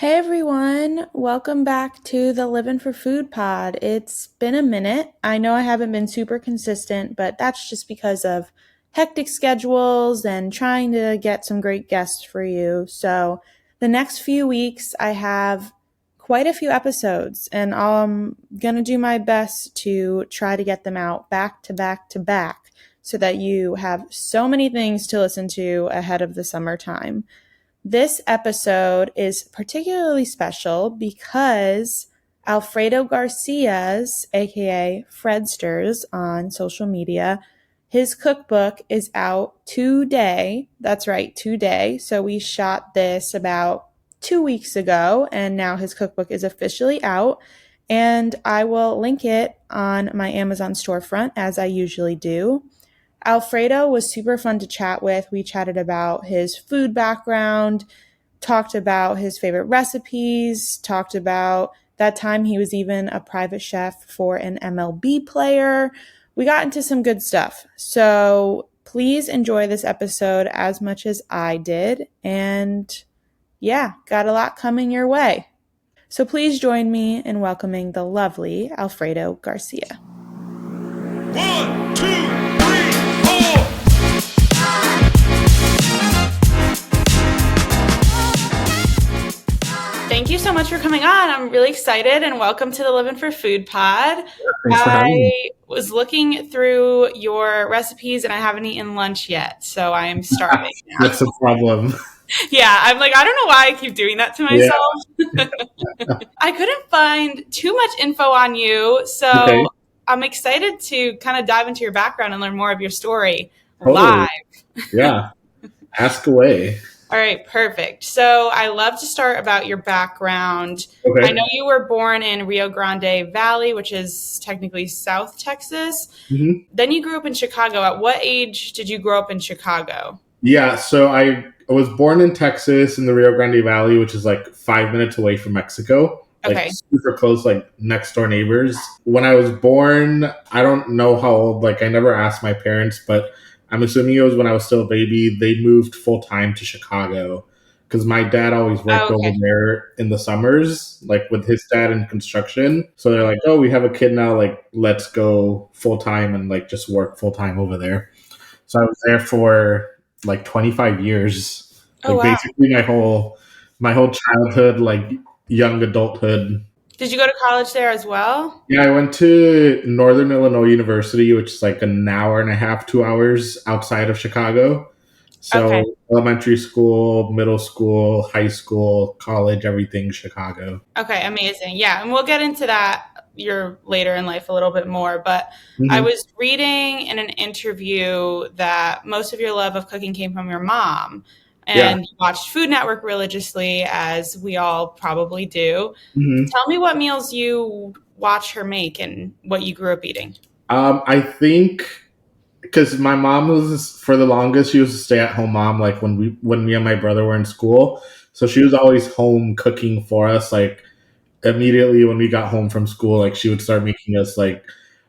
Hey everyone, welcome back to the Livin' for Food pod. It's been a minute. I know I haven't been super consistent, but that's just because of hectic schedules and trying to get some great guests for you. So, the next few weeks, I have quite a few episodes, and I'm going to do my best to try to get them out back to back to back so that you have so many things to listen to ahead of the summertime. This episode is particularly special because Alfredo Garcia's, aka Fredsters on social media, his cookbook is out today. That's right, today. So we shot this about 2 weeks ago, and now his cookbook is officially out. And I will link it on my Amazon storefront as I usually do. Alfredo was super fun to chat with. We chatted about his food background, talked about his favorite recipes, talked about that time he was even a private chef for an MLB player. We got into some good stuff. So please enjoy this episode as much as I did. And yeah, got a lot coming your way. So please join me in welcoming the lovely Alfredo Garcia. 1, 2, 3, 4. Thank you so much for coming on. I'm really excited, and welcome to the Livin' for Food pod. Thanks for having me. I was looking through your recipes and I haven't eaten lunch yet, so I am starving now. That's a problem. Yeah, I'm like, I don't know why I keep doing that to myself. I couldn't find too much info on you, so Okay. I'm excited to kind of dive into your background and learn more of your story Totally. live. Yeah. Ask away. All right, perfect. So I love to start about your background. Okay. I know you were born in Rio Grande Valley, which is technically South Texas. Mm-hmm. Then you grew up in Chicago. At what age did you grow up in Chicago? Yeah. So I was born in Texas in the Rio Grande Valley, which is like 5 minutes away from Mexico. Like Okay. super close, like next door neighbors. When I was born, I don't know how old, like I never asked my parents, but I'm assuming it was when I was still a baby. They moved full time to Chicago because my dad always worked over there in the summers, like with his dad in construction. So they're like, oh, we have a kid now, like let's go full time and like just work full time over there. So I was there for like 25 years, like basically my whole childhood, like young adulthood. Did you go to college there as well? Yeah, I went to Northern Illinois University, which is like an hour and a half, 2 hours outside of Chicago. So Okay. elementary school, middle school, high school, college, everything Chicago. Okay, amazing. Yeah, and we'll get into that your later in life a little bit more. But I Mm-hmm. was reading in an interview that most of your love of cooking came from your mom. Yeah. And you watched Food Network religiously, as we all probably do. Mm-hmm. Tell me what meals you watch her make and what you grew up eating. I think because my mom was for the longest, she was a stay-at-home mom. Like when me and my brother were in school, so she was always home cooking for us. Like immediately when we got home from school, like she would start making us like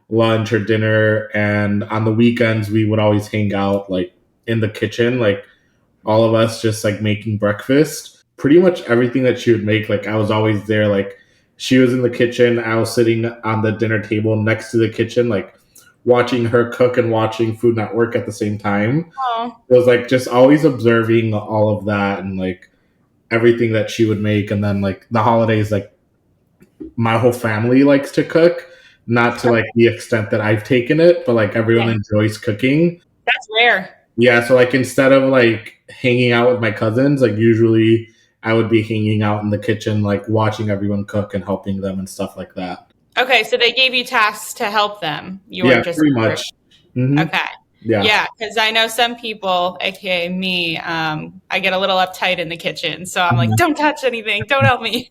lunch or dinner, and on the weekends we would always hang out like in the kitchen, like all of us just like making breakfast. Pretty much everything that she would make, like I was always there. Like she was in the kitchen, I was sitting on the dinner table next to the kitchen, like watching her cook and watching Food Network at the same time. Oh, It was like just always observing all of that and like everything that she would make. And then like the holidays, like my whole family likes to cook, not to like the extent that I've taken it, but like everyone yeah, enjoys cooking. that's rare. Yeah, so like instead of like hanging out with my cousins, like usually I would be hanging out in the kitchen, like watching everyone cook and helping them and stuff like that. Okay, so they gave you tasks to help them. You Yeah, weren't just pretty much. Hmm. okay. Yeah. Yeah, because I know some people, aka me, I get a little uptight in the kitchen. So I'm like, Mhm. don't touch anything. Don't help me.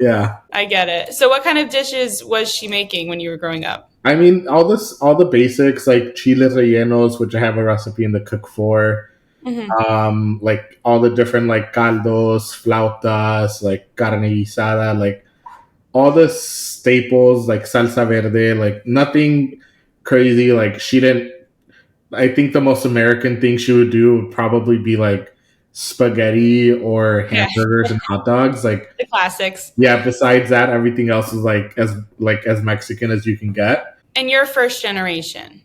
Yeah. I get it. So what kind of dishes was she making when you were growing up? I mean, all the basics like chiles rellenos, which I have a recipe in the cook for. Hmm. Like all the different like caldos, flautas, like carne guisada, like all the staples, like salsa verde, like nothing crazy. Like she didn't. I think the most American thing she would do would probably be like spaghetti or Yeah, hamburgers and hot dogs. Like, the classics. yeah, besides that, everything else is like as Mexican as you can get. And you're first generation.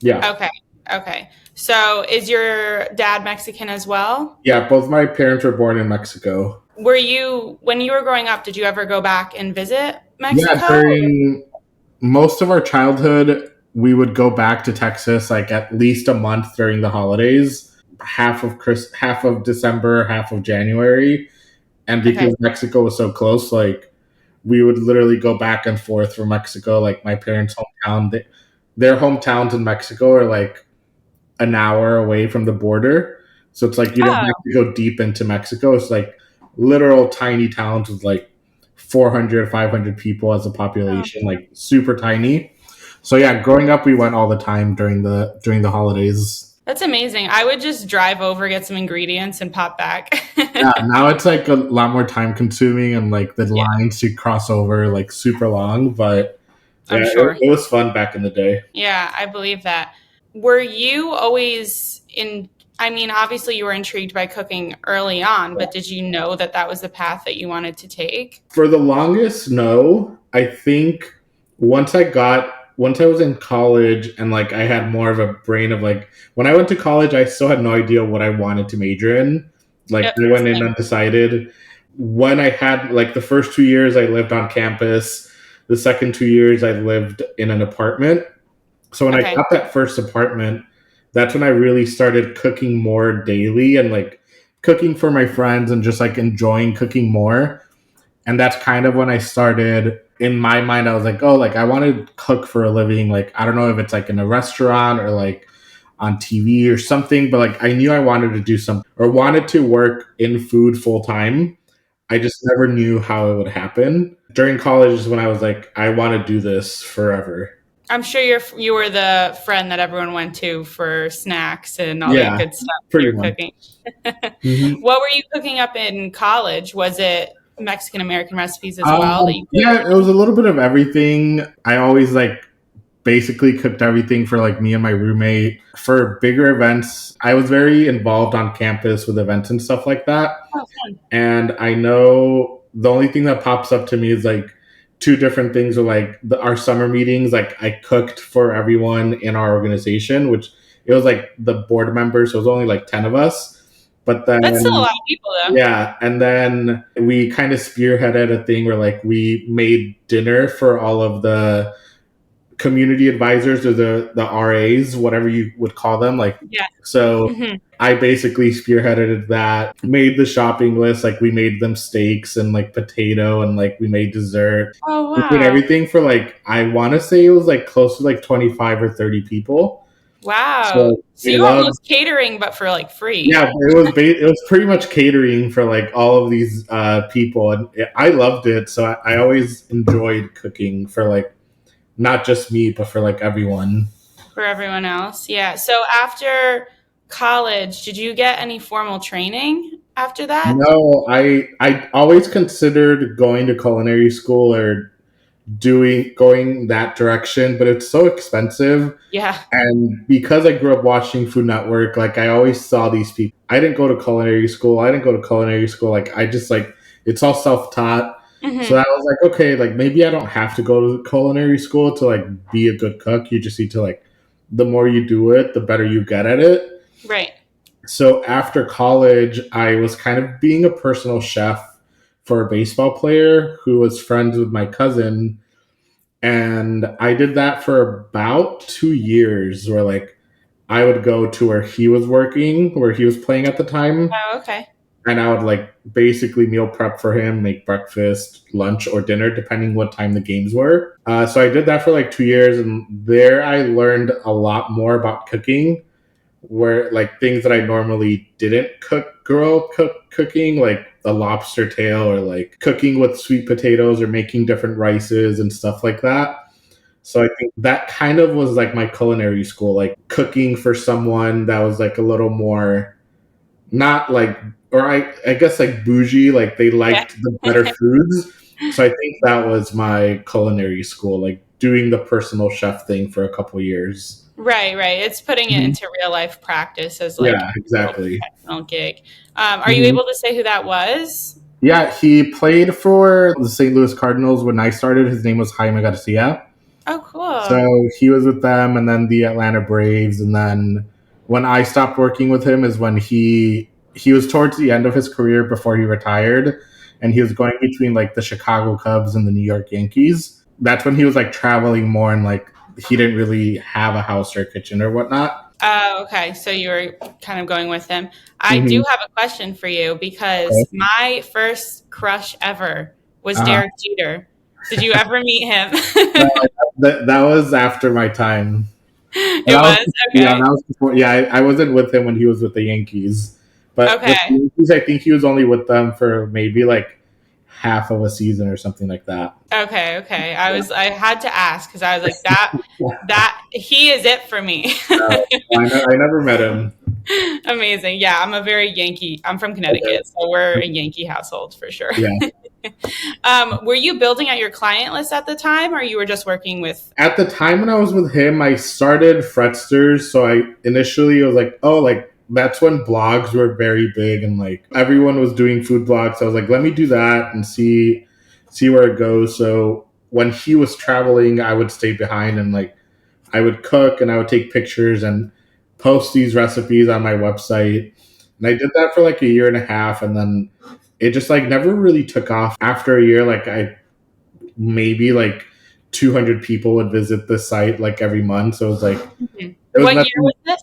Yeah. Okay. Okay. So is your dad Mexican as well? Yeah, both my parents were born in Mexico. Were you, when you were growing up, did you ever go back and visit Yeah, Mexico? during most of our childhood, we would go back to Texas like at least a month during the holidays, half of December, half of January, and Okay. because Mexico was so close, like we would literally go back and forth from Mexico. Like my parents' hometown, their hometowns in Mexico are like an hour away from the border, so it's like you don't have Oh, to go deep into Mexico. It's like literal tiny towns with like 400, 500 people as a oh, population, like super tiny. So yeah, growing up, we went all the time during the holidays. that's amazing. I would just drive over, get some ingredients, and pop back. Yeah, now it's like a lot more time consuming and like the Yeah, lines to cross over like super long. But yeah, I'm it, sure. it was fun back in the day. Yeah, I believe that. Were you always in? I mean, obviously you were intrigued by cooking early on, but did you know that that was the path that you wanted to take? For the longest, no. I think once I was in college and like I had more of a brain of like when I went to college, I still had no idea what I wanted to major in. Like Yep. I went in Same. undecided. When I had like the first 2 years, I lived on campus. The second 2 years, I lived in an apartment. So when I Okay. got that first apartment, that's when I really started cooking more daily and like cooking for my friends and just like enjoying cooking more. And that's kind of when I started in my mind. I was like, oh, like I want to cook for a living. Like I don't know if it's like in a restaurant or like on TV or something, but like I knew I wanted to do something or wanted to work in food full time. I just never knew how it would happen. During college is when I was like, I want to do this forever. I'm sure you were the friend that everyone went to for snacks and all that Yeah, good stuff when pretty you're much. cooking. Hmm. What were you cooking up in college? Was it Mexican American recipes as well that you Yeah, it was a little bit of everything. I always like basically cooked everything for like me and my roommate. For bigger events, I was very involved on campus with events and stuff like that. Oh, fun. And I know the only thing that pops up to me is like two different things are like our summer meetings. Like I cooked for everyone in our organization, which it was like the board members. So it was only like 10 of us. But That's still a then lot of people though. yeah, and then we kind of spearheaded a thing where like we made dinner for all of the community advisors or the RAs, whatever you would call them. Like Yeah. so Hmm. I basically spearheaded that, made the shopping list, like we made them steaks and like potato and like we made dessert. Oh, We did wow. everything for like I wanna say it was like close to like 25 or 30 people. Wow. So So we you're loved. almost catering, but for like Yeah, free. it was pretty much catering for like all of these people, and I loved it. So I always enjoyed cooking for like not just me, but for like everyone. For everyone else. Yeah. So after college, did you get any formal training after that? No, I always considered going to culinary school or doing going that direction, but it's so expensive. Yeah. And because I grew up watching Food Network, like I always saw these people. I didn't go to culinary school. I didn't go to culinary school. Like I just like it's all self taught. So I Hmm. was like, okay, like maybe I don't have to go to culinary school to like be a good cook. You just need to like the more you do it, the better you get at it. Right. So after college, I was kind of being a personal chef for a baseball player who was friends with my cousin, and I did that for about 2 years where like I would go to where he was working, where he was playing at the time, Oh, okay. and I would like basically meal prep for him, make breakfast, lunch, or dinner, depending what time the games were. So I did that for like 2 years, and there I learned a lot more about cooking, where like things that I normally didn't grow up cooking, like a lobster tail or like cooking with sweet potatoes or making different rices and stuff like that. So I think that kind of was like my culinary school, like cooking for someone that was like a little more not like or I guess like bougie, like they Yeah. liked the better foods. So I think that was my culinary school, like doing the personal chef thing for a couple years. Right, right. It's putting it Mhm. into real life practice as like Yeah, a real exactly. professional gig. Are you Mhm. able to say who that was? Yeah, he played for the St. Louis Cardinals when I started. His name was Jaime Garcia. Oh, So cool. he was with them, and then the Atlanta Braves, and then when I stopped working with him is when he was towards the end of his career before he retired, and he was going between like the Chicago Cubs and the New York Yankees. That's when he was like traveling more, and like he didn't really have a house or a kitchen or whatnot. Oh, okay. So you were kind of going with him. I do Mm-hmm. have a question for you because Okay. my first crush ever was Uh-huh. Derek Jeter. Did you ever meet him? No, that was after my time. And It that was, was yeah, okay. that was before. Yeah, I wasn't with him when he was with the Yankees, but with the Okay. Yankees, I think he was only with them for maybe like half of a season or something like that. Okay, okay. I had to ask because I was like Yeah. that he is it for me. I never met him. Amazing. Yeah, I'm from Okay. Connecticut, so we're a Yankee household for sure. Yeah. Were you building out your client list at the time or you were just working with At the time when I was with him, I started Fretsters. So I initially was like, oh, like that's when blogs were very big and like everyone was doing food blogs. So I was like, let me do that and see where it goes. So when he was traveling, I would stay behind and like I would cook and I would take pictures and post these recipes on my website. And I did that for like a year and a half and then it just like never really took off. After a year, like I maybe like 200 people would visit the site like every month. So it was like, Mhm. it was What year nothing. was this?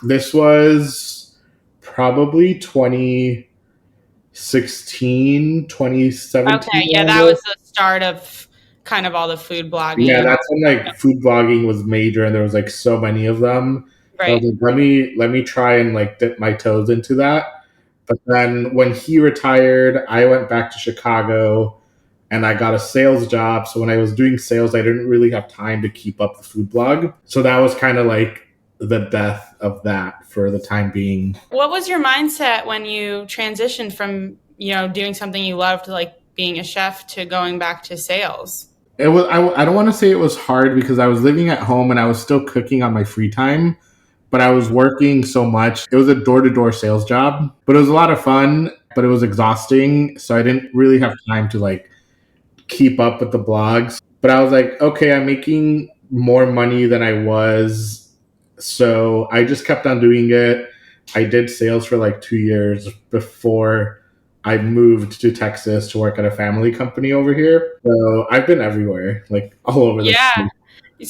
This was probably 2016, 2017. Okay, yeah, that was the start of kind of all the food blogging Yeah, and all that's when like food blogging was major and there was like so many of them. So I was right. like, let me try and like dip my toes into that. But then when he retired, I went back to Chicago and I got a sales job. So when I was doing sales, I didn't really have time to keep up the food blog. So that was kind of like the death of that for the time being. What was your mindset when you transitioned from, doing something you loved like being a chef to going back to sales? It was I don't want to say it was hard because I was living at home and I was still cooking on my free time, but I was working so much. It was a door-to-door sales job, but it was a lot of fun, but it was exhausting, so I didn't really have time to like keep up with the blogs. But I was like, okay, I'm making more money than I was. So I just kept on doing it. I did sales for like 2 years before I moved to Texas to work at a family company over here. So I've been everywhere, like all over the Yeah. place.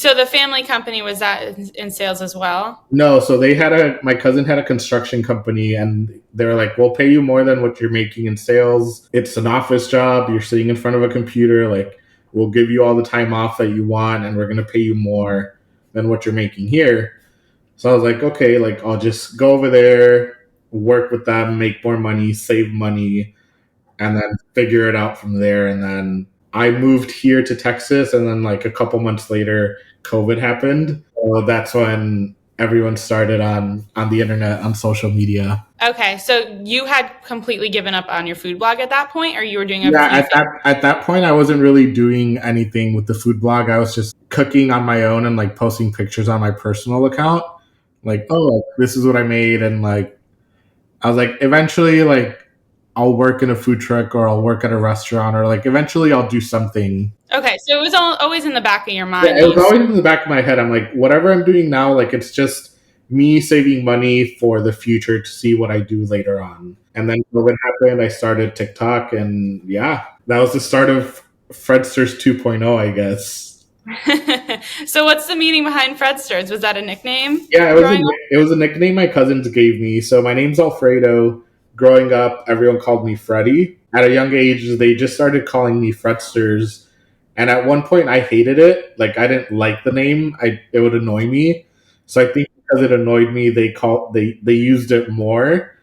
So the family company was that in sales as well? No, so my cousin had a construction company and they were like, we'll pay you more than what you're making in sales. It's an office job. You're sitting in front of a computer. Like, we'll give you all the time off that you want and we're going to pay you more than what you're making here. So I was like, okay, like I'll just go over there, work with them, make more money, save money, and then figure it out from there. And then I moved here to Texas, and then like a couple months later, COVID happened. So that's when everyone started on the internet on social media. Okay, so you had completely given up on your food blog at that point, or you were doing a Yeah, few things? at that point, I wasn't really doing anything with the food blog. I was just cooking on my own and like posting pictures on my personal account. Like, oh, like, this is what I made, and like I was like, eventually, like I'll work in a food truck or I'll work at a restaurant or like eventually I'll do something. Okay, so it was always in the back of your Yeah, mind it that was always in the back of my head. I'm like, whatever I'm doing now, like it's just me saving money for the future to see what I do later on. And then COVID happened, I started TikTok, and yeah, that was the start of Fredsters 2.0, I guess. So what's the meaning behind Fredsters? Was that a nickname Yeah, growing up? it was a nickname my cousins gave me. So my name's Alfredo. Growing up, everyone called me Freddy. At a young age, they just started calling me Fredsters. And at one point, I hated it. Like I didn't like the name. It would annoy me. So I think because it annoyed me, they used it more.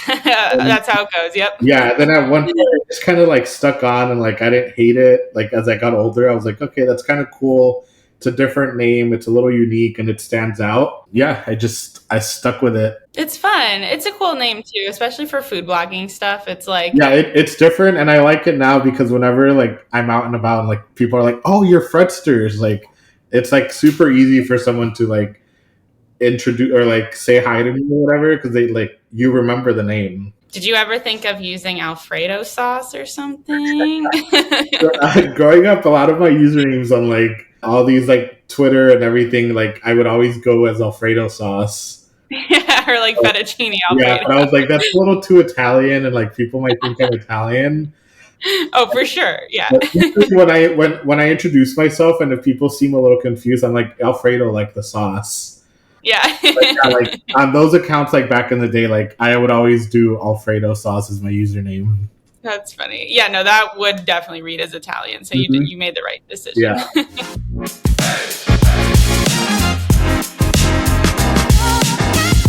And That's how it goes. Yep. yeah, then at one point, it just kind of like stuck on, and like I didn't hate it. Like as I got older, I was like, okay, that's kind of cool. It's a different name. It's a little unique, and it stands out. Yeah, I stuck with it. It's fun. It's a cool name too, especially for food blogging stuff. It's like, Yeah, it's different, and I like it now because whenever like I'm out and about, and like people are like, "Oh, you're Fredsters," like it's like super easy for someone to like introduce or like say hi to me or whatever because they like you remember the name. Did you ever think of using Alfredo sauce or something? Growing up, a lot of my usernames on like all these like Twitter and everything, like I would always go as Alfredo sauce. Yeah, or like fettuccine Yeah, Alfredo. but I was like, that's a little too Italian, and like people might think I'm Italian. Oh, for sure. Yeah. But usually when I introduce myself, and if people seem a little confused, I'm like Alfredo, like the sauce. Yeah. But yeah, like on those accounts, like back in the day, like I would always do Alfredo sauce as my username. That's funny. Yeah, no, that would definitely read as Italian. So Mhm. you made the right decision. Yeah.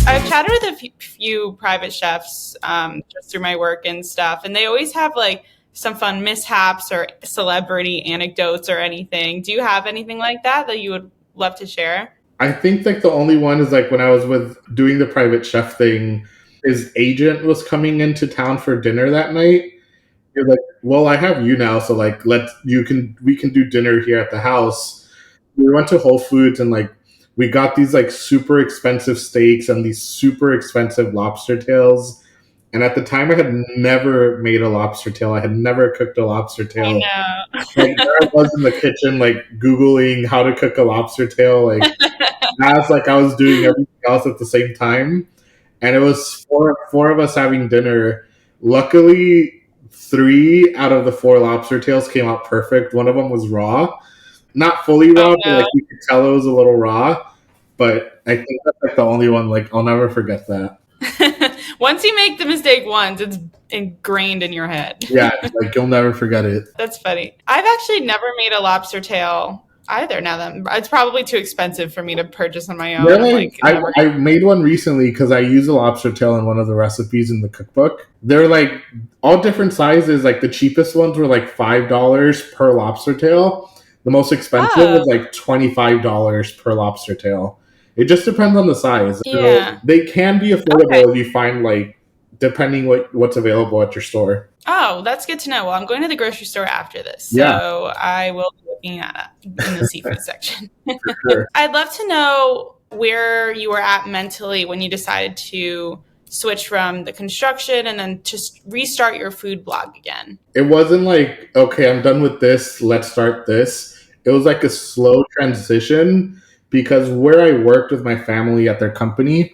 I've chatted with a few private chefs just through my work and stuff, and they always have like some fun mishaps or celebrity anecdotes or anything. Do you have anything like that you would love to share? I think like the only one is like when I was with doing the private chef thing, his agent was coming into town for dinner that night. You're like, well, I have you now, so like we can do dinner here at the house. We went to Whole Foods and like we got these like super expensive steaks and these super expensive lobster tails. And at the time, I had never made a lobster tail. I had never cooked a lobster I tail. know. Like there I was in the kitchen, like googling how to cook a lobster tail, like as like I was doing everything else at the same time. And it was four of us having dinner. Luckily, three out of the four lobster tails came out perfect. One of them was raw, not fully Oh raw, but no. like you could tell it was a little raw. But I think that's like the only one. Like I'll never forget that. Once you make the mistake once, it's ingrained in your head. Yeah, like you'll never forget it. That's funny. I've actually never made a lobster tail either. Now that it's probably too expensive for me to purchase on my own. I'm Really, like, never. I made one recently because I use a lobster tail in one of the recipes in the cookbook. They're like all different sizes. Like the cheapest ones were like $5 per lobster tail. The most expensive Oh, was like $25 per lobster tail. It just depends on the size. So yeah. they can be Okay. affordable if you find like depending what's available at your store. Oh, that's good to know. Well, I'm going to the grocery store after this, Yeah, so I will be looking at it in the seafood section. for sure. I'd love to know where you were at mentally when you decided to switch from the construction and then just restart your food blog again. It wasn't like, okay, I'm done with this, let's start this. It was like a slow transition because where I worked with my family at their company,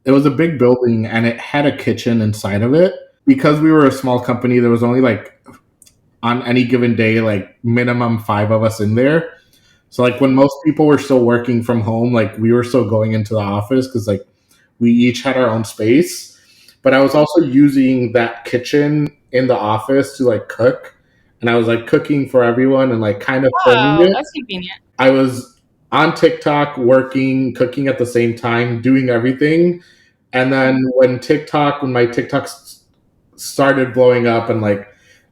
it was a big building and it had a kitchen inside of it. Because we were a small company, there was only like on any given day, like minimum five of us in there. So like when most people were still working from home, like we were still going into the office because like we each had our own space. But I was also using that kitchen in the office to like cook. And I was like cooking for everyone and like kind of filming Oh, it. that's convenient. I was on TikTok working, cooking at the same time, doing everything. And then when my TikTok started blowing up and like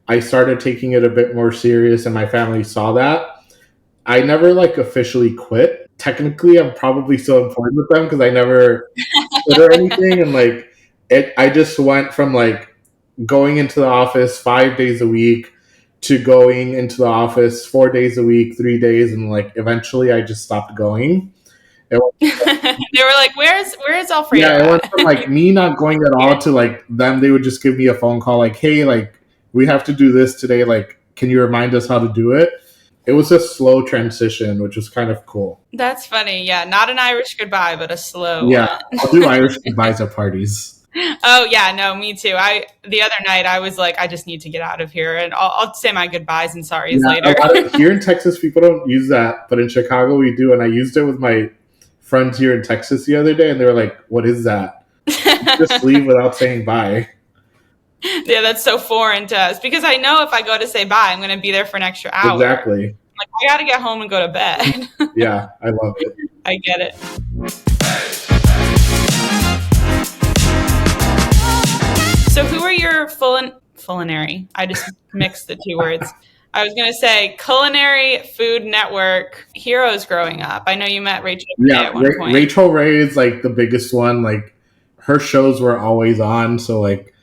I started taking it a bit more serious and my family saw that, I never like officially quit. Technically, I'm probably still employed with them because I never quit or anything. And like I just went from like going into the office 5 days a week to going into the office 4 days a week, 3 days, and like eventually I just stopped going. It went, They were like, "Where's Alfredo yeah, it went at?" from like me not going at all to like them. They would just give me a phone call like, "Hey, like we have to do this today. Like, can you remind us how to do it?" It was a slow transition, which was kind of cool. That's funny. Yeah, not an Irish goodbye, but a slow Yeah, one. I'll do Irish goodbyes at parties. Oh yeah, no, me too. I the other night I was like, I just need to get out of here, and I'll say my goodbyes and sorries Yeah, a later. lot of here in Texas, people don't use that, but in Chicago we do. And I used it with my friends here in Texas the other day, and they were like, "What is that?" Just leave without saying bye. Yeah, that's so foreign to us because I know if I go to say bye, I'm going to be there for an extra hour. Exactly. Like I got to get home and go to bed. Yeah, I love it. I get it. So, who are your culinary? I just mixed the two words. I was going to say culinary food network heroes growing up. I know you met Rachel Ray Yeah, at one point. Rachel Ray is like the biggest one. Like her shows were always on, so like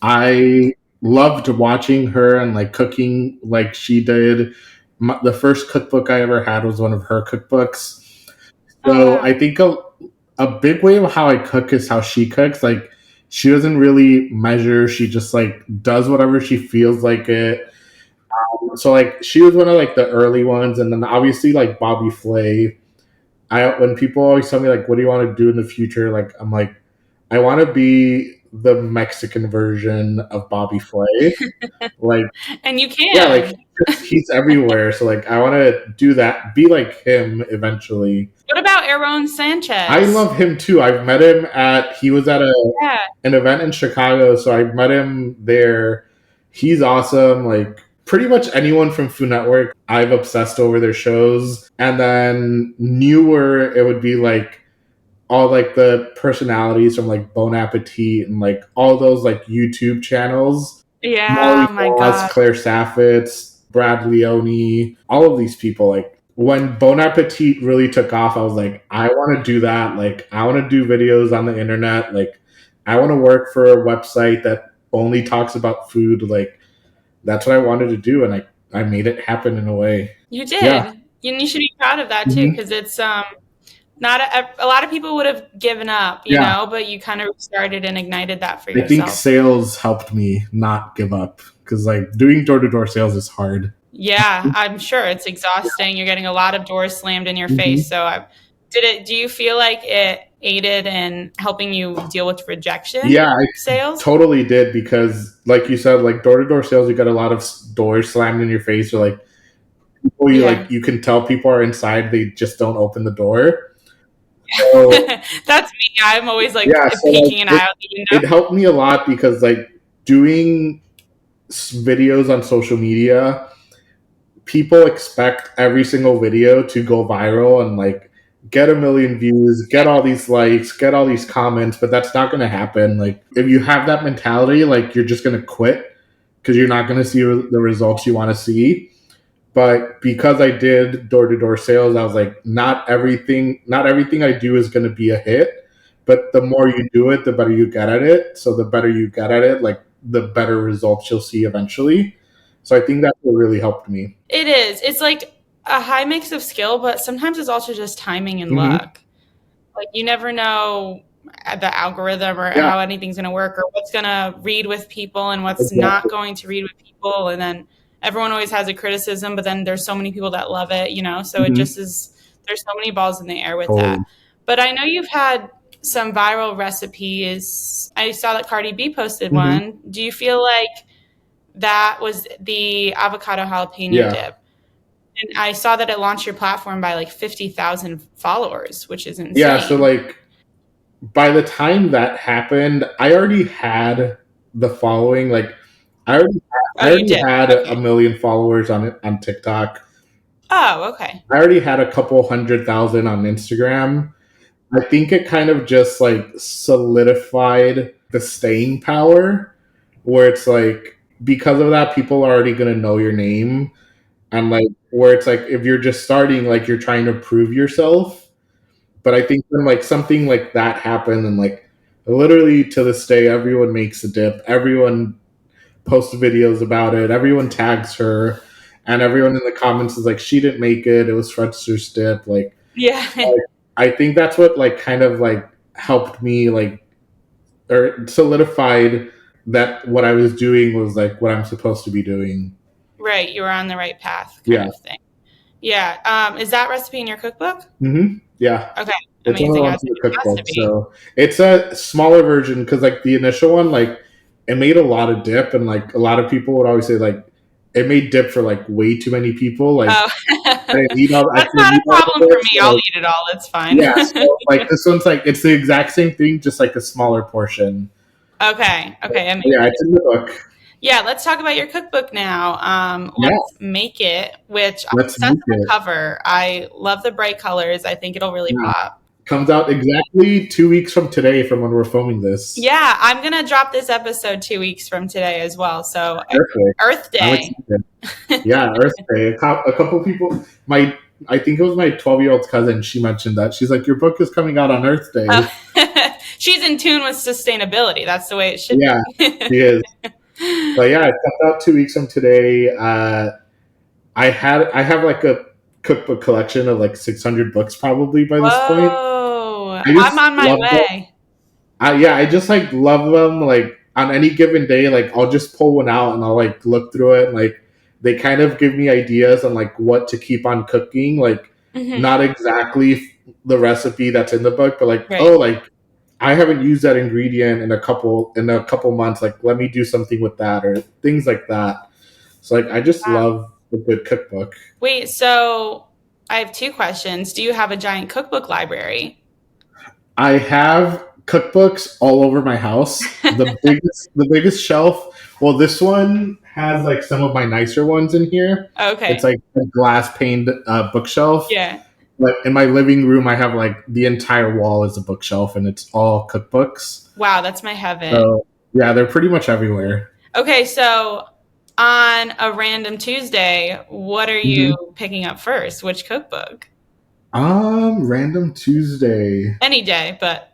I loved watching her and like cooking like she did. The first cookbook I ever had was one of her cookbooks. Oh So wow. I think a big way of how I cook is how she cooks. Like she doesn't really measure. She just like does whatever she feels like it. So like she was one of like the early ones, and then obviously like Bobby Flay. When people always tell me like, "What do you want to do in the future?" Like I'm like, I want to be the Mexican version of Bobby Flay. Like And you yeah, like can. he's everywhere. So like I want to do that, be like him eventually. What about Aaron I Sanchez? love him too. I've met him he was at Yeah. an event in Chicago, so I met him there. He's awesome. Like pretty much anyone from Food Network, I've obsessed over their shows. And then newer, it would be like all like the personalities from like Bon Appetit and like all those like YouTube channels. Yeah, Molly oh my Moss, God. Claire Saffitz, Brad Leone, all of these people. Like when Bon Appetit really took off, I was like, I want to do that. Like I want to do videos on the internet. Like I want to work for a website that only talks about food. Like that's what I wanted to do, and I made it happen in a way. You Yeah. did. You should be proud of that too, Mhm. because it's not a lot of people would have given up, Yeah. but you kind of started and ignited that for I think yourself. sales helped me not give up because like doing door to door sales is hard. Yeah, I'm sure it's exhausting. You're getting a lot of doors slammed in your face. Mhm. So, do you feel like it aided in helping you deal with rejection Yeah, I sales? totally did because, like you said, like door to door sales, you got a lot of doors slammed in your face, or like people Yeah. you can tell people are inside, they just don't open the door. So That's me. I'm always like yeah, so like peeking an eye out the it window. helped me a lot because like doing videos on social media, people expect every single video to go viral and like get a million views, get all these likes, get all these comments, but that's not going to happen. Like if you have that mentality, like you're just going to quit because you're not going to see the results you want to see. But because I did door to door sales, I was like, not everything I do is going to be a hit. But the more you do it, the better you get at it. So the better you get at it, like the better results you'll see eventually. So I think that's what really helped me. It is. It's like a high mix of skill, but sometimes it's also just timing and Mm-hmm. luck. Like you never know the algorithm or Yeah, how anything's going to work or what's going to read with people and what's not exactly. going to read with people. And then everyone always has a criticism, but then there's so many people that love it, So it Mm-hmm. just is, there's so many balls in the air with Totally. that. But I know you've had some viral recipes. I saw that Cardi B posted Mm-hmm. one. Do you feel like that was the avocado jalapeno Yeah. dip? And I saw that it launched your platform by like 50,000 followers, which is insane. Yeah. So like by the time that happened, I already had the following. Like Oh, I you already did? had a Okay. million followers on TikTok. Oh, okay. I already had a couple 100,000 on Instagram. I think it kind of just like solidified the staying power where it's like because of that people are already going to know your name, and like where it's like if you're just starting, like you're trying to prove yourself. But I think when like something like that happened, and like literally to this day everyone makes a dip, everyone posts videos about it, everyone tags her, and everyone in the comments is like, she didn't make it, it was Fredster's dip. Like Yeah. I think that's what like kind of like helped me like or solidified that what I was doing was like what I'm supposed to be doing. Right. You were on the right path kind Yeah. of thing. Yeah. Is that recipe in your cookbook? Mm-hmm. Yeah. Okay. It's one of the Amazing. I ones was in the thinking it has to cookbook. be. So it's a smaller version because like the initial one, like it made a lot of dip, and like a lot of people would always say like it made dip for like way too many people. Like Oh, I didn't eat all. I that's couldn't not a eat all of problem for it. me. So, I'll like, eat it all. It's fine. yeah. So like this one's like it's the exact same thing, just like a smaller portion. Okay. Okay. Amazing. Yeah, it's in the book. Yeah, let's talk about your cookbook now. Yeah, Let's make it, which I'm let's obsessed make with the it. cover. I love the bright colors. I think it'll really Yeah. pop. Comes out exactly 2 weeks from today, from when we're filming this. Yeah, I'm gonna drop this episode 2 weeks from today as well. So Perfect. Earth I'm Day. excited. Yeah, Earth Day. A couple people. I think it was my 12-year-old cousin. She mentioned that she's like, your book is coming out on Earth Day. Oh, she's in tune with sustainability. That's the way it should Yeah, be. she is. But yeah, it comes out 2 weeks from today. I have like a cookbook collection of like 600 books probably by this point. Whoa. I I'm just on my love them. way. I just like love them. Like on any given day, like I'll just pull one out and I'll like look through it. And, like they kind of give me ideas on like what to keep on cooking. Like Hmm. not exactly the recipe that's in the book, but like Right. oh like I haven't used that ingredient in a couple months. Like let me do something with that or things like that. So like I just Wow. love a good cookbook. Wait, so I have two questions. Do you have a giant cookbook library? I have cookbooks all over my house. The biggest shelf. Well, this one has like some of my nicer ones in here. It's Okay. like a glass paned bookshelf. Yeah. But in my living room, I have like the entire wall is a bookshelf, and it's all cookbooks. Wow, that's my heaven. So yeah, they're pretty much everywhere. Okay, so on a random Tuesday, what are Mhm. you picking up first? Which cookbook? Random Tuesday. Any day, but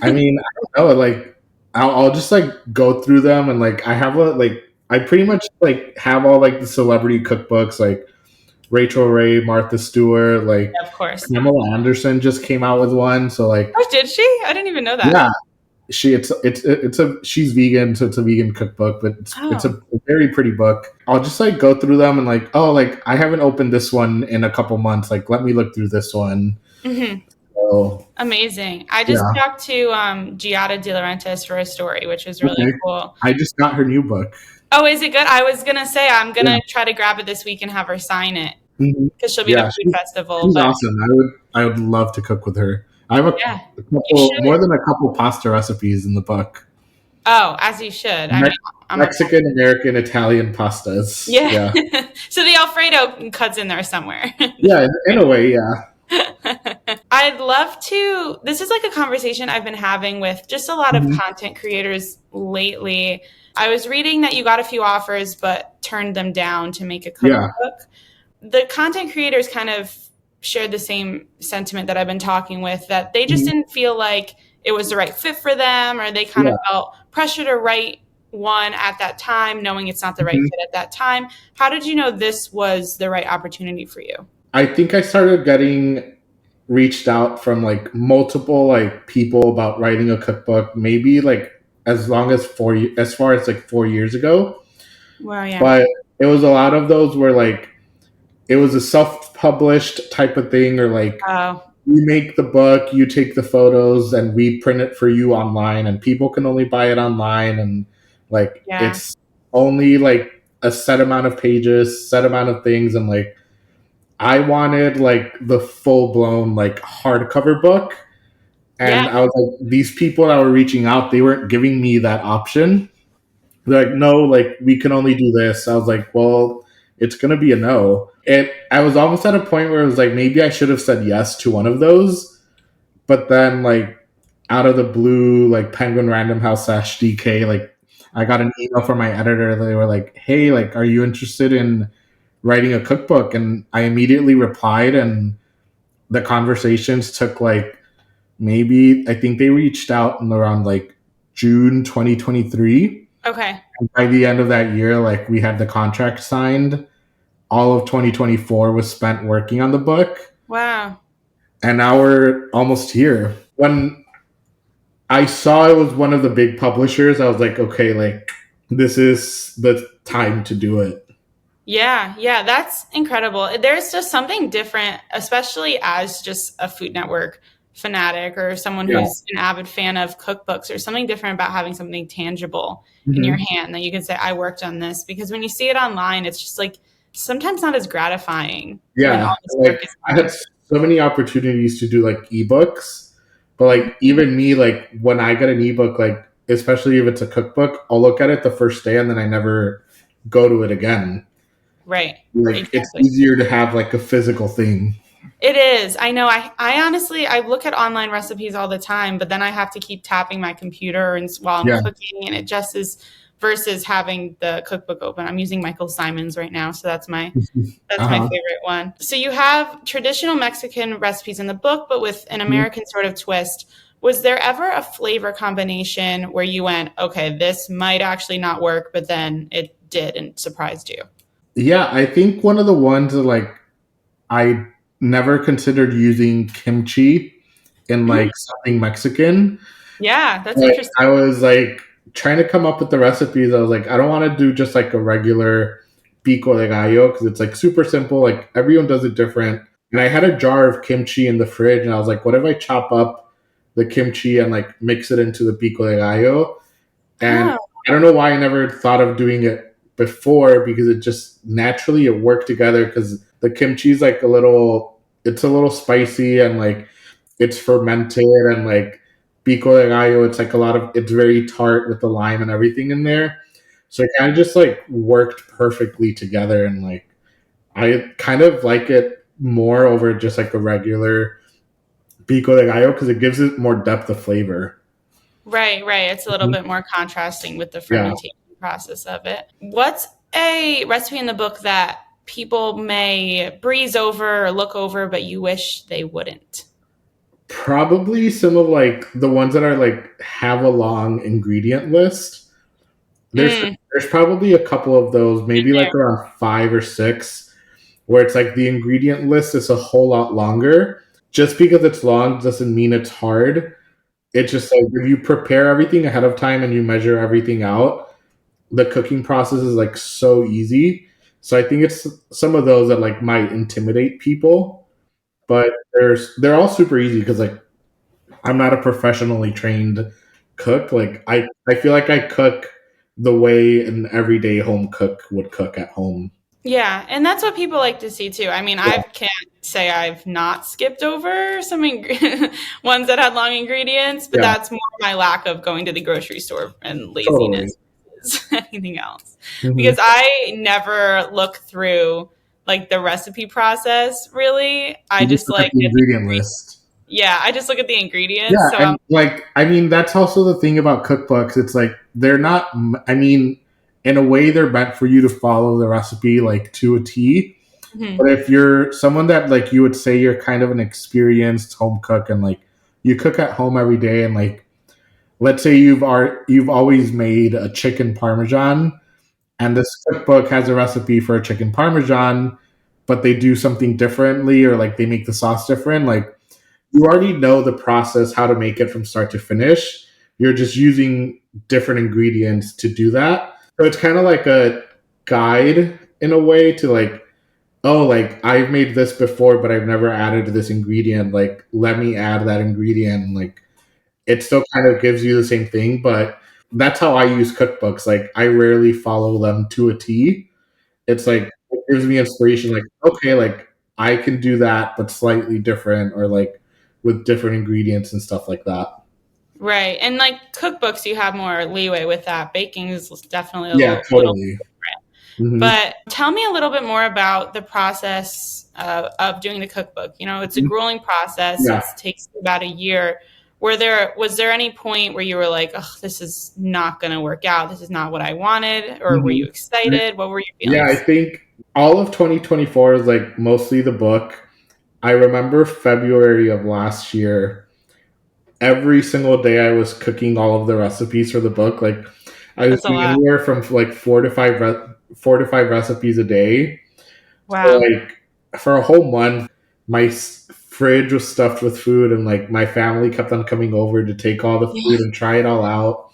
I mean, I don't know. Like, I'll just like go through them, and like I have a like I pretty much like have all like the celebrity cookbooks, like Rachel Ray, Martha Stewart, like of course. Pamela Anderson just came out with one. So like, Oh, did she? I didn't even know that. yeah, she's vegan, so it's a vegan cookbook, but it's Oh. a very pretty book. I'll just like go through them and like, oh, like I haven't opened this one in a couple months. Like, let me look through this one. Hmm. So Amazing. I just yeah, talked to Giada De Laurentiis for a story, which was really okay. cool. I just got her new book. Oh, is it good? I was gonna say I'm Yeah. gonna try to grab it this week and have her sign it Mhm. because she'll be at a Yeah, food festival. she's But awesome. I would love to cook with her. I have yeah, a you couple more should. than a couple pasta recipes in the book. Oh, as you should. I mean, Me- I'm a Mexican, American, Italian pastas. yeah. Yeah, So the Alfredo cuts in there somewhere. yeah. In a way, yeah. I'd love to. This is like a conversation I've been having with just a lot of Mhm. content creators lately. I was reading that you got a few offers but turned them down to make a Yeah. cookbook. The content creators kind of shared the same sentiment that I've been talking with, that they just Mhm. didn't feel like it was the right fit for them, or they kind of Yeah. felt pressure to write one at that time, knowing it's not the right Mhm. fit at that time. How did you know this was the right opportunity for you? I think I started getting reached out from like multiple like people about writing a cookbook. Maybe like as far as like 4 years ago. Well, yeah. But it was a lot of those where like it was a self-published type of thing, or like Oh, you make the book, you take the photos, and we print it for you online, and people can only buy it online, and like yeah. it's only like a set amount of pages, set amount of things, and like I wanted like the full-blown like hardcover book, Yeah. and I was like, these people that were reaching out, they weren't giving me that option. They're like, no, like we can only do this. I was like, well, it's gonna be a no. And I was almost at a point where it was like maybe I should have said yes to one of those, but then like out of the blue, like Penguin Random House DK, like I got an email from my editor. They were like, hey, like, are you interested in writing a cookbook? And I immediately replied, and the conversations took like maybe I think they reached out in around like June 2023. Okay. By the end of that year, like we had the contract signed. All of 2024 was spent working on the book, Wow. and now we're almost here. When I saw it was one of the big publishers, I was like, okay, like this is the time to do it. Yeah, yeah, that's incredible. There's just something different, especially as just a Food Network fanatic or someone Yeah. who's an avid fan of cookbooks. There's something different about having something tangible in your Mhm. hand that you can say, I worked on this. Because when you see it online, it's just like sometimes not as gratifying when all Yeah, this like work is I done. had so many opportunities to do like ebooks, but like even me, like when I get an ebook, like especially if it's a cookbook, I'll look at it the first day and then I never go to it again. Right. Like it's Exactly. easier to have like a physical thing. It is. I know. I honestly I look at online recipes all the time, but then I have to keep tapping my computer and while I'm Yeah. cooking, and it just is versus having the cookbook open. I'm using Michael Simon's right now, so that's my Uh-huh. favorite one. So you have traditional Mexican recipes in the book, but with an Mhm. American sort of twist. Was there ever a flavor combination where you went, okay, this might actually not work, but then it did and surprised you? Yeah, I think one of the ones that like I never considered using kimchi in Mhm. like something Mexican. Yeah, that's Like I interesting. was like trying to come up with the recipes. I was like, I don't want to do just like a regular pico de gallo because it's like super simple. Like everyone does it different. And I had a jar of kimchi in the fridge, and I was like, what if I chop up the kimchi and like mix it into the pico de gallo? And Oh, I don't know why I never thought of doing it before because it just naturally it worked together because the kimchi is like it's a little spicy and like it's fermented and like pico de gallo, it's like it's very tart with the lime and everything in there. So it kind of just like worked perfectly together and like I kind of like it more over just like a regular pico de gallo because it gives it more depth of flavor. right, right. It's a little Mhm. bit more contrasting with the Yeah. fermentation process of it. What's a recipe in the book that people may breeze over or look over, but you wish they wouldn't? Probably some of like the ones that are like have a long ingredient list. There's Mm, there's probably a couple of those, maybe like around 5 or 6, where it's like the ingredient list is a whole lot longer. Just because it's long doesn't mean it's hard. It's just like if you prepare everything ahead of time and you measure everything out, the cooking process is like so easy. So I think it's some of those that like might intimidate people, but they're all super easy because like I'm not a professionally trained cook. Like I feel like I cook the way an everyday home cook would cook at home. yeah, and that's what people like to see too. I mean, I Yeah, can't say I've not skipped over some ones that had long ingredients, but yeah, that's more my lack of going to the grocery store and totally. laziness versus anything else. Hmm. Because I never look through like the recipe process really. I You just just look at like the get the ingredient list. yeah, I just look at the Yeah, ingredients. So I'm and like I mean that's also the thing about cookbooks. It's like they're not. I mean, in a way, they're meant for you to follow the recipe like to a T. mhm, But if you're someone that like you would say you're kind of an experienced home cook and like you cook at home every day and like let's say you've always made a chicken parmesan and this cookbook has a recipe for a chicken parmesan, but they do something differently or like they make the sauce different, like you already know the process how to make it from start to finish. You're just using different ingredients to do that. So it's kind of like a guide in a way to like, oh, like I've made this before, but I've never added this ingredient. Like, let me add that ingredient. And like, it still kind of gives you the same thing, but that's how I use cookbooks. Like, I rarely follow them to a T. It's like it gives me inspiration. Like, okay, like I can do that, but slightly different, or like with different ingredients and stuff like that. right. And like cookbooks, you have more leeway with that. Baking is definitely a Yeah, little totally. Hmm. But tell me a little bit more about the process of doing the cookbook. You know, it's a grueling process. It Yeah. takes about a year. Was there any point where you were like, "Oh, this is not going to work out. This is not what I wanted," or were Hmm. you excited? What were your Yeah, I feelings? think all of 2024 is like mostly the book. I remember February of last year, every single day I was cooking all of the recipes for the bok. Like I was That's a doing lot. anywhere from like 4 to 5 recipes a day. So Wow. like for a whole month, my fridge was stuffed with food, and like my family kept on coming over to take all the food and try it all out.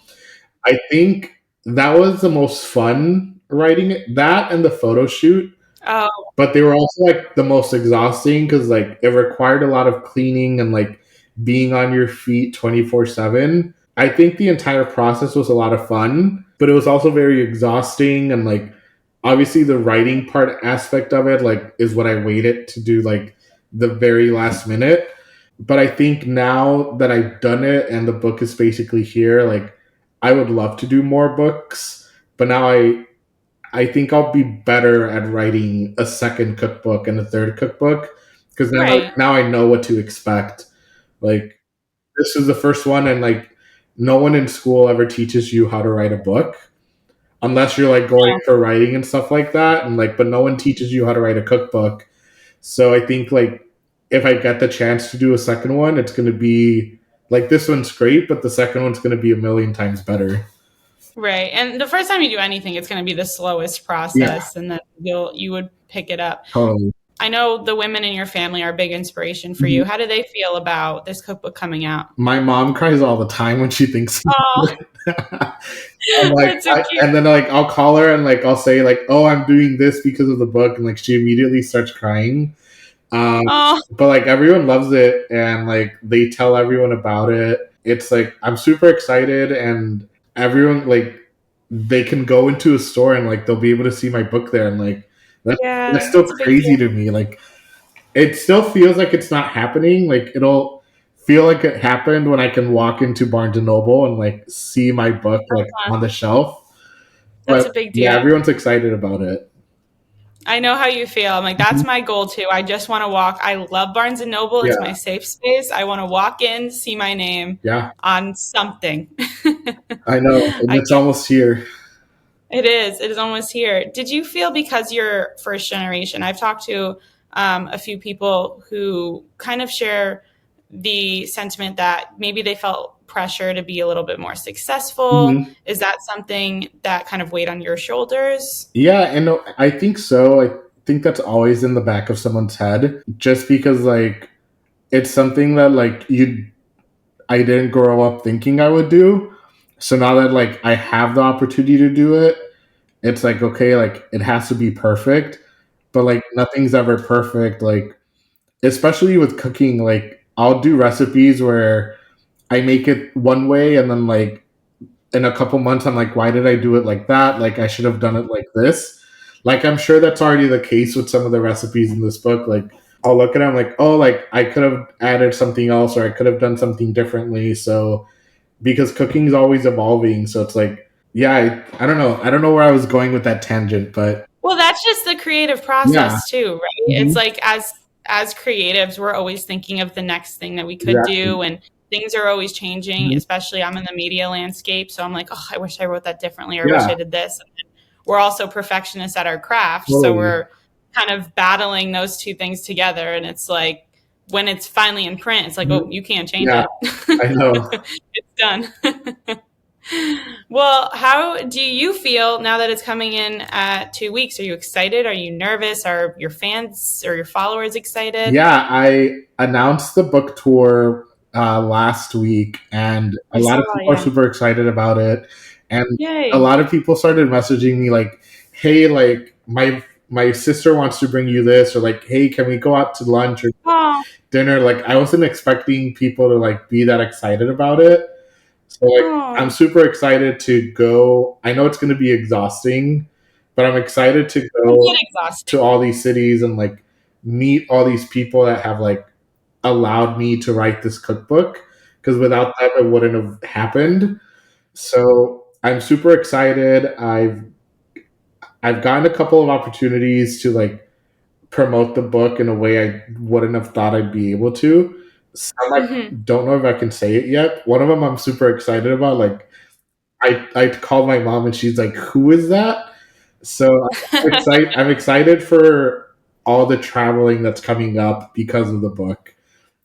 I think that was the most fun writing it, that and the photo shoot, Oh, but they were also like the most exhausting because like it required a lot of cleaning and like being on your feet 24/7. I think the entire process was a lot of fun, but it was also very exhausting and like obviously the writing part aspect of it like is what I waited to do like the very last minute. But I think now that I've done it and the book is basically here, like I would love to do more books, but now I think I'll be better at writing a second cookbook and a third cookbook because right, now I know what to expect. Like this is the first one, and like no one in school ever teaches you how to write a book unless you're like going for writing and stuff like that, and like but no one teaches you how to write a cookbook. So I think like if I get the chance to do a second one, it's going to be like this one's great, but the second one's going to be a million times better. right. And the first time you do anything, it's going to be the slowest Yeah, process, and then you would pick it up. totally. I know the women in your family are a big inspiration for Mhm. you. How do they feel about this cookbook coming out? My mom cries all the time when she thinks. Oh, I'm like, that's so cute. and then like I'll call her and like I'll say like, "Oh, I'm doing this because of the book," and like she immediately starts crying. Um, Oh, but like everyone loves it, and like they tell everyone about it. It's like I'm super excited, and everyone like they can go into a store and like they'll be able to see my book there, and like that's yeah, still it's a big crazy deal. to me. Like it still feels like it's not happening. Like it'll feel like it happened when I can walk into Barnes and Noble and like see my book like Huh. on the shelf. That's But a big yeah, deal. everyone's excited about it. I know how you feel. I'm like, that's Mhm. my goal too. I just want to walk. I love Barnes and Noble. It's my Yeah, safe space. I want to walk in, see my name yeah, on something. I know, and I it's almost here. It is. It is almost here. Did you feel because you're first generation? I've talked to a few people who kind of share the sentiment that maybe they felt pressure to be a little bit more successful. Mhm. Is that something that kind of weighed on your shoulders? Yeah, and I think so. I think that's always in the back of someone's head, just because like it's something that like you I didn't grow up thinking I would do. So now that like I have the opportunity to do it, it's like okay, like it has to be perfect, but like nothing's ever perfect. Like especially with cooking, like I'll do recipes where I make it one way and then like in a couple months I'm like, why did I do it like that? Like I should have done it like this. Like I'm sure that's already the case with some of the recipes in this book. Like I'll look at it, I'm like, oh, like I could have added something else or I could have done something differently. So because cooking is always evolving, so it's like, yeah, I don't know. I don't know where I was going with that tangent, but Well, that's just the creative yeah, process too, right? It's hmm, like as creatives, we're always thinking of the next thing that we could exactly. do and things are always changing, Hmm, especially I'm in the media landscape, so I'm like, "Oh, I wish I wrote that differently or I wish yeah, I did this." And then we're also perfectionists at our craft, so totally. we're kind of battling those two things together and it's like when it's finally in print, it's like, "Oh, Mhm. you can't change Yeah, it." I know. It's done. Well, how do you feel now that it's coming in at 2 weeks? Are you excited? Are you nervous? Are your fans or your followers excited? Yeah, I announced the book tour last week, and a I lot saw, of people are yeah. super excited about it. And a Yay. lot of people started messaging me like, "Hey, like my sister wants to bring you this," or like, "Hey, can we go out to lunch or Oh, dinner?" Like, I wasn't expecting people to like be that excited about it. So like, I'm oh. super excited to go. I know it's going to be exhausting, but I'm excited to I go get exhausting. to all these cities and like meet all these people that have like allowed me to write this cookbook because without them it wouldn't have happened. So I'm super excited. I've gotten a couple of opportunities to like promote the book in a way I wouldn't have thought I'd be able to. Some I Hmm. don't know if I can say it yet. One of them I'm super excited about. Like I called my mom and she's like, "Who is that?" So I'm excited for all the traveling that's coming up because of the book,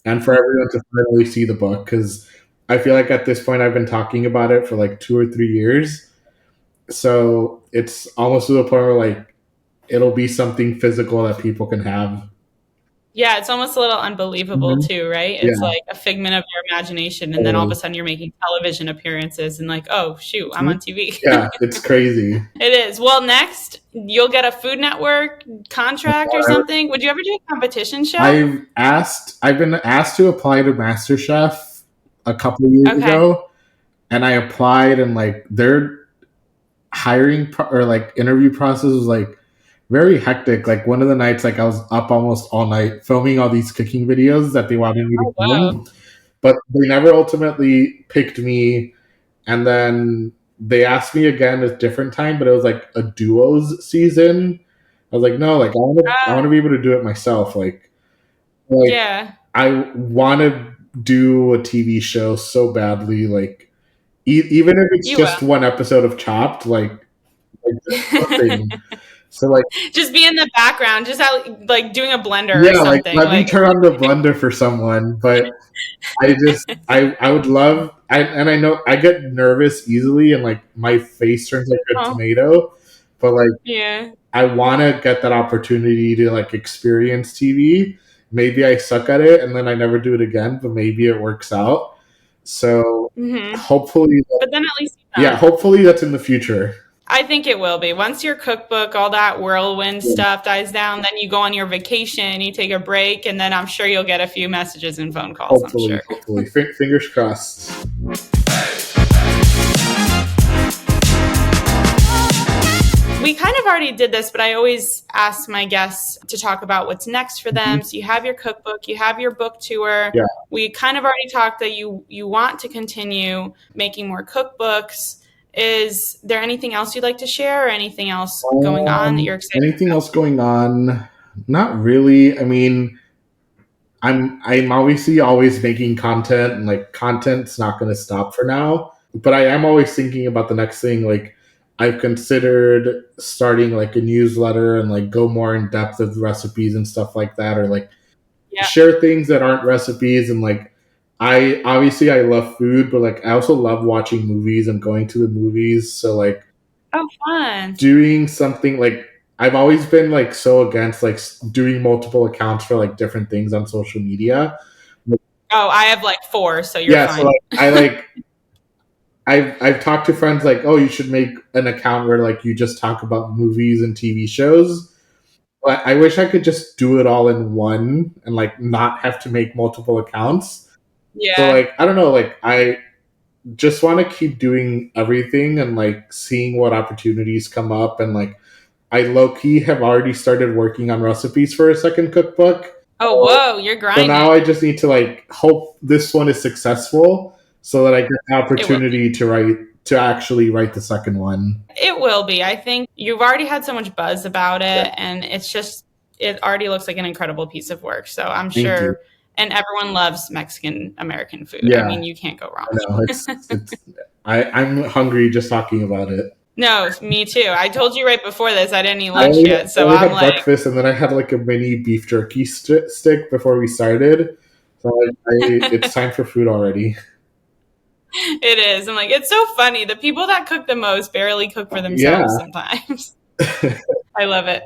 and for everyone to finally see the book because I feel like at this point I've been talking about it for like 2 or 3 years. So it's almost to the point where like it'll be something physical that people can have. Yeah, it's almost a little unbelievable Mhm. too, right? It's Yeah, like a figment of your imagination, and then all of a totally. sudden you're making television appearances and like, oh shoot, I'm Mhm. on TV. Yeah, it's crazy. It is. Well, next you'll get a Food Network contract or something. Would you ever do a competition show? I've been asked to apply to MasterChef a couple of years Okay. ago, and I applied, and like their or like interview process was like very hectic. Like one of the nights, like I was up almost all night filming all these cooking videos that they wanted me to Oh, whoa. film, but they never ultimately picked me. And then they asked me again a different time, but it was like a duos season. I was like, no, like I want to be able to do it myself. Like Yeah. I want to do a TV show so badly. Like even if it's You will. just one episode of Chopped, like just something. So like Just be in the background, just out like doing a blender or yeah, like something. let me Like, turn on the blender for someone. But I would love and I know I get nervous easily and like my face turns like a oh, tomato. but like Yeah. I want to get that opportunity to like experience TV. Maybe I suck at it and then I never do it again, but maybe it works out. So Hmm. hopefully, But then at least you yeah, know. hopefully that's in the future. I think it will be. Once your cookbook, all that whirlwind Yeah, stuff dies down, then you go on your vacation, you take a break, and then I'm sure you'll get a few messages and phone calls, I'm hopefully, sure. hopefully. Fingers crossed. We kind of already did this, but I always ask my guests to talk about what's next for them. So you have your cookbook, you have your book tour. Yeah. We kind of already talked that you want to continue making more cookbooks. Is there anything else you'd like to share or anything else going on that you're excited Anything about? else going on? Not really. I mean, I'm obviously always making content, and like content's not going to stop for now. But I am always thinking about the next thing. Like I've considered starting like a newsletter and like go more in depth with recipes and stuff like that, or like Yeah. share things that aren't recipes. And like I love food, but like I also love watching movies and going to the movies. So like Oh, fun. doing something like I've always been like so against like doing multiple accounts for like different things on social media. Oh, I have like 4, so you're Yeah, so fine. like I've talked to friends like, oh, you should make an account where like you just talk about movies and TV shows. But I wish I could just do it all in one and like not have to make multiple accounts. So Yeah. like I don't know, like I just want to keep doing everything and like seeing what opportunities come up, and like I low key have already started working on recipes for a second cookbook. Oh, whoa, you're So now grinding. I just need to like hope this one is successful so that I get the It will opportunity to actually write the second one. It will be. I think you've already had so much buzz about Yeah, it, and it already looks like an incredible piece of work. So I'm thank you. sure, and everyone loves Mexican American food. I Yeah, mean, you can't go wrong. I know it's I'm hungry just talking about it. No, me too. I told you right before this I didn't eat I lunch only, yet, I so only I'm had like, breakfast and then I had like a mini beef jerky stick before we started. So it's time for food already. it is. I'm like, it's so funny. The people that cook the most barely cook for Yeah. themselves sometimes. I love it.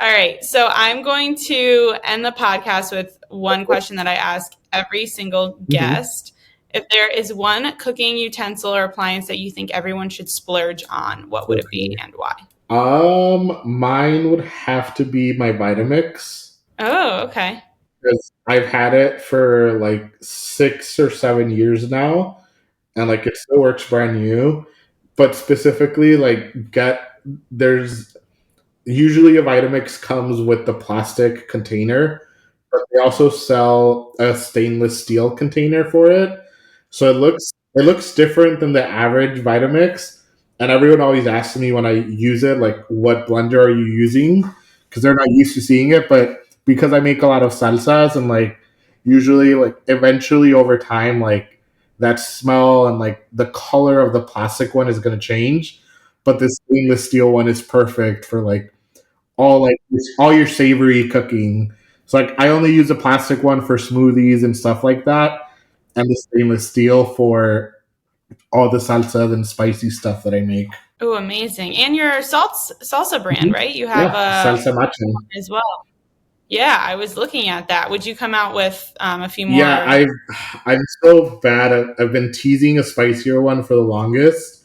All right. So I'm going to end the podcast with one question that I ask every single Mhm. guest. If there is one cooking utensil or appliance that you think everyone should splurge on, what would it be Okay. and why? Mine would have to be my Vitamix Oh, okay. because I've had it for like 6 or 7 years now, and like it still works brand new. But specifically, like there's usually a Vitamix comes with the plastic container, but they also sell a stainless steel container for it. So it looks different than the average Vitamix. And everyone always asks me when I use it, like, what blender are you using? Because they're not used to seeing it. But because I make a lot of salsas and like usually like eventually over time, like that smell and like the color of the plastic one is gonna change. But the stainless steel one is perfect for like all your savory cooking. So like I only use a plastic one for smoothies and stuff like that, and the stainless steel for all the salsa and spicy stuff that I make. Oh, amazing. And your salsa brand, Mhm. right? You have Yeah, salsa matcha. as well. Yeah, I was looking at that. Would you come out with a few Yeah, more? I'm so bad at. I've been teasing a spicier one for the longest.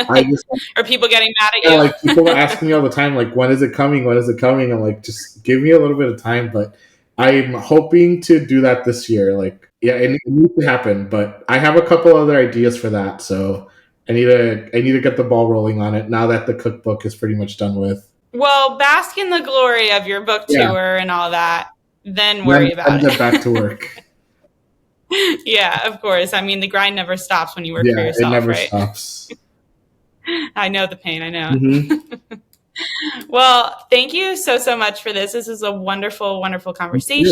I just Are people getting mad at Yeah, you? like people ask me all the time, like, when is it coming? When is it coming? I'm like, just give me a little bit of time, but I'm hoping to do that this year. Like, yeah, it needs to happen, but I have a couple other ideas for that, so I need to get the ball rolling on it now that the cookbook is pretty much done with. Well, bask in the glory of your book Yeah, tour and all that, then then worry then about get back to it. work. Yeah, of course. I mean, the grind never stops when you work for Yeah, it yourself, never right? stops. I know the pain. I know Hmm. it. Well, thank you so much for this. This is a wonderful Thank conversation,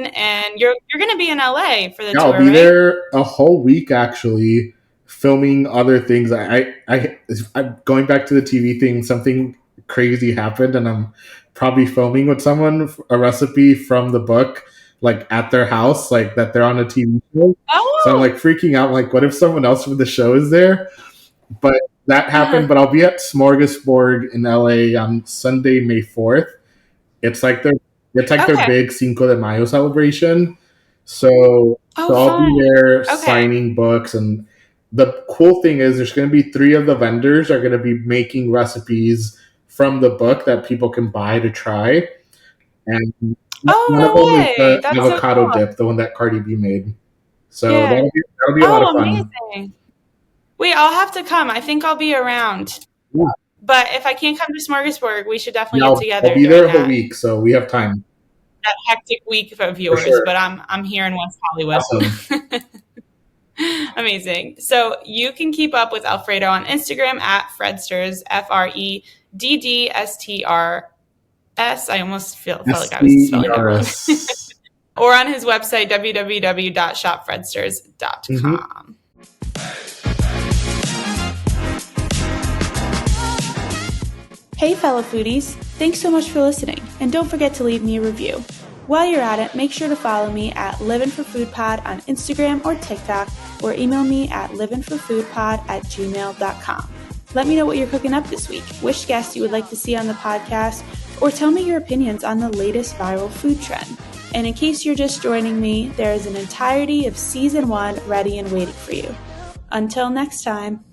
you. and you're going to be in LA for the Yeah, I'll tour, be right? there a whole week actually, filming other things. I'm going back to the TV thing. Something crazy happened, and I'm probably filming with someone a recipe from the book, like at their house, like that they're on a TV show. So I'm Oh, like freaking out. Like, what if someone else from the show is there? But that happened, but I'll be at Smorgasburg in LA on Sunday, May 4th. It's like their Okay. big Cinco de Mayo celebration. So, Oh, so I'll be fun. there Okay. signing books, and the cool thing is there's going to be three of the vendors are going to be making recipes from the book that people can buy to try, and Oh, one of them no is way. the That's so avocado cool. dip, the one that Cardi B made. So Yeah. that'll be a lot of Oh, fun. amazing. Wait, I'll have to come. I think I'll be around. Yeah, But if I can't come to Smorgasburg, we should definitely yeah, get I'll together be during there a whole that week, so we have time hectic week of for yours. sure. But I'm here in West Hollywood. Awesome. Amazing. So you can keep up with Alfredo on Instagram at Fredsters, FredDDSTRS. I almost felt like I was spelling that wrong. SCERS. Or on his website, Mm-hmm. www.shopfredsters.com. Hey, fellow foodies, thanks so much for listening, and don't forget to leave me a review. While you're at it, make sure to follow me at livvinforfoodpod on Instagram or TikTok, or email me at livvinforfoodpod@gmail.com. Let me know what you're cooking up this week, which guests you would like to see on the podcast, or tell me your opinions on the latest viral food trend. And in case you're just joining me, there is an entirety of Season 1 ready and waiting for you. Until next time.